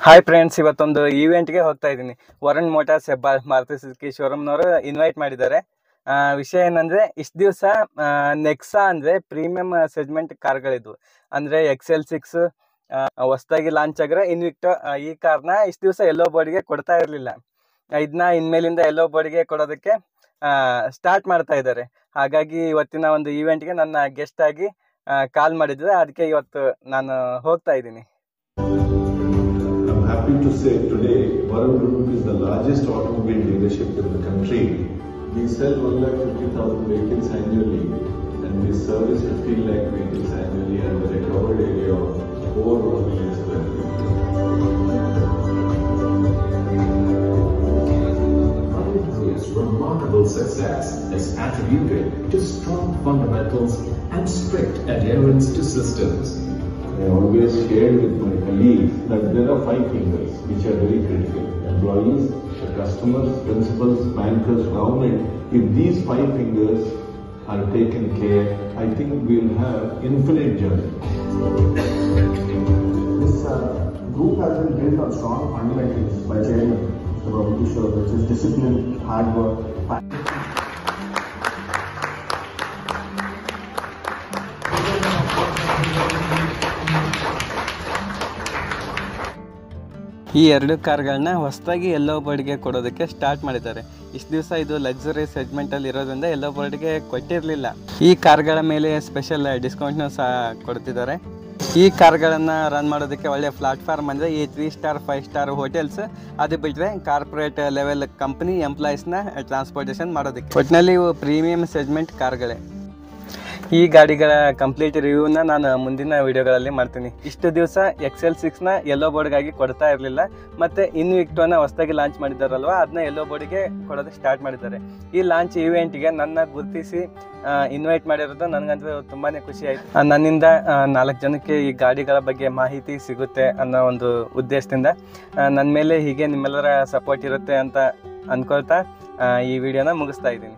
Hi friends, ಇವತ್ತೊಂದು ಈವೆಂಟ್ಗೆ ಹೋಗ್ತಾ ಇದ್ದೀನಿ. ವರುಣ್ ಮೋಟಾರ್ಸ್ ಹೆಬ್ಬಾಳ್ ಮಾರುತಿ ಸುಜುಕಿ ಶೋರೂಮ್ನವರು ಇನ್ವೈಟ್ ಮಾಡಿದ್ದಾರೆ. ವಿಷಯ ಏನಂದರೆ, ಇಷ್ಟು ದಿವಸ ನೆಕ್ಸಾ ಅಂದರೆ ಪ್ರೀಮಿಯಂ ಸೆಗ್ಮೆಂಟ್ ಕಾರ್ಗಳಿದ್ವು. ಅಂದರೆ XL6 ಹೊಸದಾಗಿ ಲಾಂಚ್ ಆಗಿರೋ ಇನ್ವಿಕ್ಟೋ ಈ ಕಾರ್ನ ಇಷ್ಟು ದಿವಸ ಎಲ್ಲೋ ಬೋರ್ಡ್ಗೆ ಕೊಡ್ತಾ ಇರಲಿಲ್ಲ. ಇದನ್ನ ಇನ್ಮೇಲಿಂದ ಎಲ್ಲೋ ಬೋರ್ಡ್ಗೆ ಕೊಡೋದಕ್ಕೆ ಸ್ಟಾರ್ಟ್ ಮಾಡ್ತಾ ಇದ್ದಾರೆ. ಹಾಗಾಗಿ ಇವತ್ತಿನ ಒಂದು ಈವೆಂಟ್ಗೆ ನನ್ನ ಗೆಸ್ಟ್ ಆಗಿ ಕಾಲ್ ಮಾಡಿದ್ರೆ, ಅದಕ್ಕೆ ಇವತ್ತು ನಾನು ಹೋಗ್ತಾ ಇದ್ದೀನಿ. Happy to say today, Varun Group is the largest automobile dealership in the country. We sell 150,000 vehicles annually, and we service 15 lakh vehicles annually under a covered area of over 1 million square feet. Varun Group's remarkable success is attributed to strong fundamentals and strict adherence to systems. I always shared with my colleagues that there are 5 fingers which are very critical. Employees, the customers, principals, bankers, government. If these 5 fingers are taken care, I think we'll have infinite journey. This group has been built on strong fundamentals by Chairman Mr. Varun Kishore, which is discipline, hard work. ಈ ಎರಡು ಕಾರ್ಗಳನ್ನ ಹೊಸದಾಗಿ ಎಲ್ಲೋ ಬೋರ್ಡ್ಗೆ ಕೊಡೋದಕ್ಕೆ start ಮಾಡಿದ್ದಾರೆ. ಇಷ್ಟು ದಿವಸ ಇದು luxury ಸೆಗ್ಮೆಂಟಲ್ಲಿ ಇರೋದ್ರಿಂದ ಎಲ್ಲೋ ಬೋರ್ಡ್ಗೆ ಕೊಟ್ಟಿರಲಿಲ್ಲ. ಈ ಕಾರ್ಗಳ ಮೇಲೆ ಸ್ಪೆಷಲ್ ಡಿಸ್ಕೌಂಟ್ನೂ ಸಹ ಕೊಡ್ತಿದ್ದಾರೆ. ಈ ಕಾರ್ಗಳನ್ನು ರನ್ ಮಾಡೋದಕ್ಕೆ ಒಳ್ಳೆಯ ಪ್ಲಾಟ್ಫಾರ್ಮ್ ಅಂದರೆ ಈ 3 ಸ್ಟಾರ್ 5 ಸ್ಟಾರ್ ಹೋಟೆಲ್ಸ್, ಅದು ಬಿಟ್ಟರೆ ಕಾರ್ಪೊರೇಟ್ ಲೆವೆಲ್ ಕಂಪ್ನಿ ಎಂಪ್ಲಾಯೀಸ್ನ ಟ್ರಾನ್ಸ್ಪೋರ್ಟೇಷನ್ ಮಾಡೋದಕ್ಕೆ. ಒಟ್ಟಿನಲ್ಲಿ ಇವು ಪ್ರೀಮಿಯಂ ಸೆಗ್ಮೆಂಟ್ ಕಾರ್ಗಳೇ. ಈ ಗಾಡಿಗಳ ಕಂಪ್ಲೀಟ್ ರಿವ್ಯೂನ ನಾನು ಮುಂದಿನ ವಿಡಿಯೋಗಳಲ್ಲಿ ಮಾಡ್ತೀನಿ. ಇಷ್ಟು ದಿವಸ XL6ನ ಎಲ್ಲೋ ಬೋರ್ಡ್ಗಾಗಿ ಕೊಡ್ತಾ ಇರಲಿಲ್ಲ, ಮತ್ತು ಇನ್ವಿಕ್ಟೋನ ಹೊಸದಾಗಿ ಲಾಂಚ್ ಮಾಡಿದ್ದಾರಲ್ವ, ಅದನ್ನ ಎಲ್ಲೋ ಬೋರ್ಡಿಗೆ ಕೊಡೋದಕ್ಕೆ ಸ್ಟಾರ್ಟ್ ಮಾಡಿದ್ದಾರೆ. ಈ ಲಾಂಚ್ ಈವೆಂಟ್ಗೆ ನನ್ನ ಗುರುತಿಸಿ ಇನ್ವೈಟ್ ಮಾಡಿರೋದು ನನಗಂತೂ ತುಂಬಾ ಖುಷಿ ಆಯಿತು. ನನ್ನಿಂದ 4 ಜನಕ್ಕೆ ಈ ಗಾಡಿಗಳ ಬಗ್ಗೆ ಮಾಹಿತಿ ಸಿಗುತ್ತೆ ಅನ್ನೋ ಒಂದು ಉದ್ದೇಶದಿಂದ ನನ್ನ ಮೇಲೆ ಹೀಗೆ ನಿಮ್ಮೆಲ್ಲರ ಸಪೋರ್ಟ್ ಇರುತ್ತೆ ಅಂತ ಅಂದ್ಕೊಳ್ತಾ ಈ ವಿಡಿಯೋನ ಮುಗಿಸ್ತಾ ಇದ್ದೀನಿ.